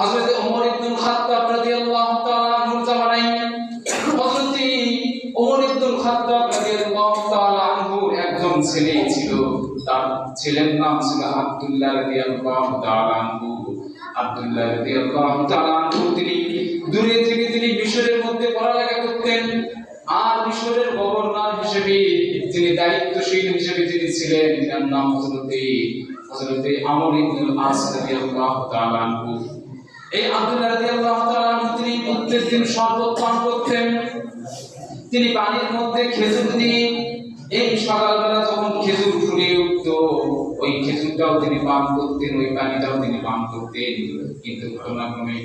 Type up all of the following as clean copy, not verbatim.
হযরত ওমর ইবনে খাত্তাব রাদিয়াল্লাহু তাআলা আনহুর জামানায় হযরত ওমর ইবনে খাত্তাব রাদিয়াল্লাহু তাআলা আনহুর একজন ছেলে ছিল, তার ছেলের নাম ছিল আব্দুল্লাহ রাদিয়াল্লাহু তাআলা আনহু। আব্দুল্লাহ রাদিয়াল্লাহু তাআলা আনহু তিনি দূরে থেকে তিনি মিশরের মধ্যে পড়ালেখা করতেন, আর মিশরের গভর্নর হিসেবে তিনি দায়িত্বশীল হিসেবে তিনি ছিলেন, তার নাম হযরত আমর ইবনে আস রাদিয়াল্লাহু তাআলা আনহু। এই আব্দুল্লাহ রাদিয়াল্লাহু তাআলা আনহু তিনি প্রত্যেকদিন শরবত পান করতেন। তিনি পানির মধ্যে খেজুর দিয়ে এই সকালবেলা যখন খেজুর ফুলে উঠতো ওই খেজুরটাও তিনি পান করতেন, ওই পানিটাও তিনি পান করতেন। কিন্তু ঘটনাক্রমে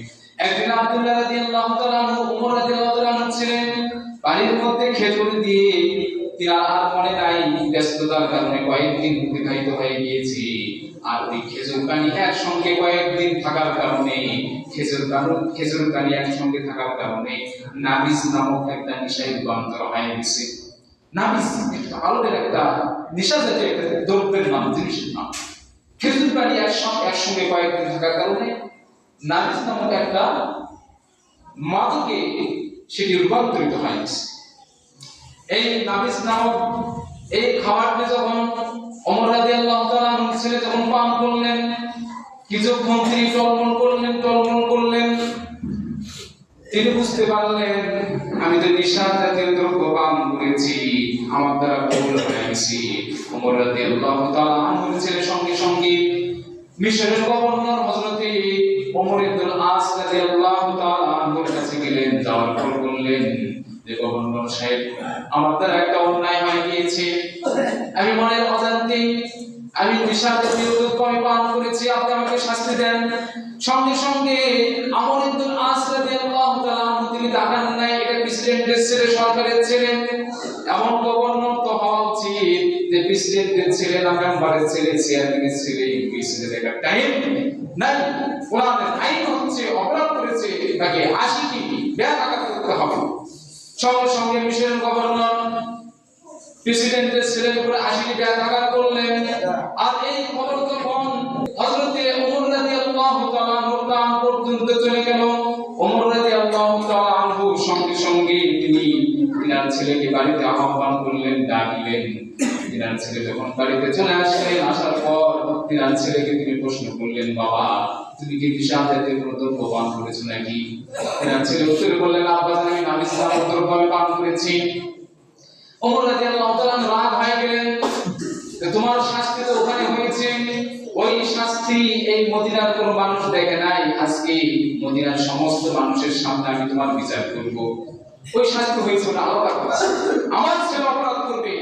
একদিন আব্দুল্লাহ রাদিয়াল্লাহু তাআলা আনহু ওমর রাদিয়াল্লাহু তাআলা আনহু ছিলেন পানির মধ্যে খেজুর দিয়ে তিনি আর মনে নাই, ব্যস্ততার কারণে কয়েকদিন অতিবাহিত হয়ে গিয়েছে। আর ওই খেজুর পানি একসঙ্গে কয়েকদিন থাকার কারণে খেজুর পানি একসঙ্গে থাকার কারণে নাবিস নামক একটা নেশায় রূপান্তর হয়ে গেছে। নাবিস একটা আলোর একটা নেশা জাতীয় একটা দ্রব্যের নাম, জিনিসের নাম। খেজুর পানি একসঙ্গে কয়েকদিন থাকার কারণে নাবিস নামক একটা মাদকে সেটি রূপান্তরিত হয়ে গেছে। এই নাবিস নামক এই খাবারটি যখন ওমর রাদিয়াল্লাহু তাআলা আনহু ছেলে যখন পান করলেন, কিছুক্ষণ তিনি টলমল করলেন, তিনি বুঝতে পারলেন আমি তো নেশা জাতীয় দ্রব্য পান করেছি, আমার দ্বারা ভুল হয়ে গেছে। ওমর রাদিয়াল্লাহু তাআলা আনহু ছেলে সঙ্গে সঙ্গে মিশরের গভর্নর হযরত ওমর ইবনে আস রাদিয়াল্লাহু তাআলা আনহুর কাছে গেলেন। যাওয়ার পর বললেন যে গভর্নর সাহেব, আমার দ্বারা একটা অন্যায় হয়ে গিয়েছে, আমি মনের অজান্তে আমি নেশা জাতীয় দ্রব্য পান করেছি, আপনি আমাকে শাস্তি দেন। সঙ্গে সঙ্গে আমর ইবনে আস রাদিয়াল্লাহু তাআলা আনহু তিনি তাকান নাই, এটা প্রেসিডেন্টের ছেলে, সরকারের ছেলে, এমন গভর্নর তো হওয়া উচিত যে প্রেসিডেন্টের ছেলে না মেম্বারের ছেলে, চেয়ারম্যানের ছেলে, ইউপির ছেলে দেখার টাইম নাই। কোরআনের আইন হচ্ছে অপরাধ করেছে তাকে 80টি বেয়াদবি করতে হবে। সঙ্গে সঙ্গে মিশরের গভর্নর প্রেসিডেন্টের ছেলের উপরে 80টি বেয়াদবি করলেন। আর এই খবর যখন হযরত ওমর রাদিয়াল্লাহু তাআলা আনহুর কান পর্যন্ত চলে গেল, ওমর রাদিয়াল্লাহু তাআলা আনহু সঙ্গে সঙ্গে তিনি তিনার ছেলেকে বাড়িতে আহ্বান করলেন, ডাকলেন। তিনার ছেলে যখন বাড়িতে চলে আসলেন, আসার পর তিনার ছেলেকে তিনি প্রশ্ন করলেন, বাবা তুমি কি নেশা জাতীয় কোনো দ্রব্য পান করেছো নাকি? তিনার ছেলে উত্তরে বললেন, আব্বা আমি নাবিস নামক দ্রব্য পান করেছি। ওমর রাদিয়াল্লাহু তাআলা রাগ হয়ে গেলেন, তোমার শাস্তি তো ওখানে হয়েছে, ওই শাস্তি এই মদিনার কোন মানুষ দেখে নাই, আজকে মদিনার সমস্ত মানুষের সামনে আমি তোমার বিচার করব। ওই শাস্তি হয়েছে ওটা আলাদা কথা, আমার ছেলে অপরাধ করবে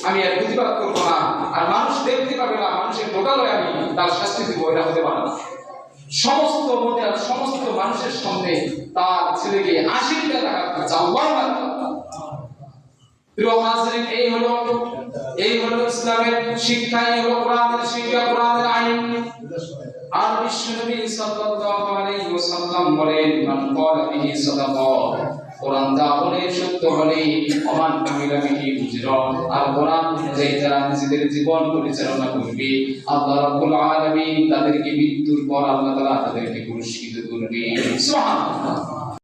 আমি আর প্রতিবাদ করবো না, আর মানুষ দেখতে পাবে না, মানুষের লোকালয়ে আমি তার শাস্তি দিব, এটা হতে পারে না। সমস্ত মদিনার সমস্ত মানুষের সামনে তার ছেলেকে 80 টাকা চাওয়ার এই হলো ইসলামের শিক্ষা, এই হলো কোরআনের শিক্ষা, কোরআনের আইন। আর বিশ্বনবী সাল্লাল্লাহু আলাইহি ওয়াসাল্লাম বলেন, মান ক্বালা বিহি সাদাকা, কোরআন যা বলে সত্য বলে, ওমান কামিলা বিহি উজরা, আর কোরআন অনুযায়ী যারা নিজেদের জীবন পরিচালনা করবে আল্লাহ রাব্বুল আলামিন তাদেরকে মৃত্যুর পর আল্লাহ তাআলা তাদেরকে পুরস্কৃত করবে। সুবহানাল্লাহ।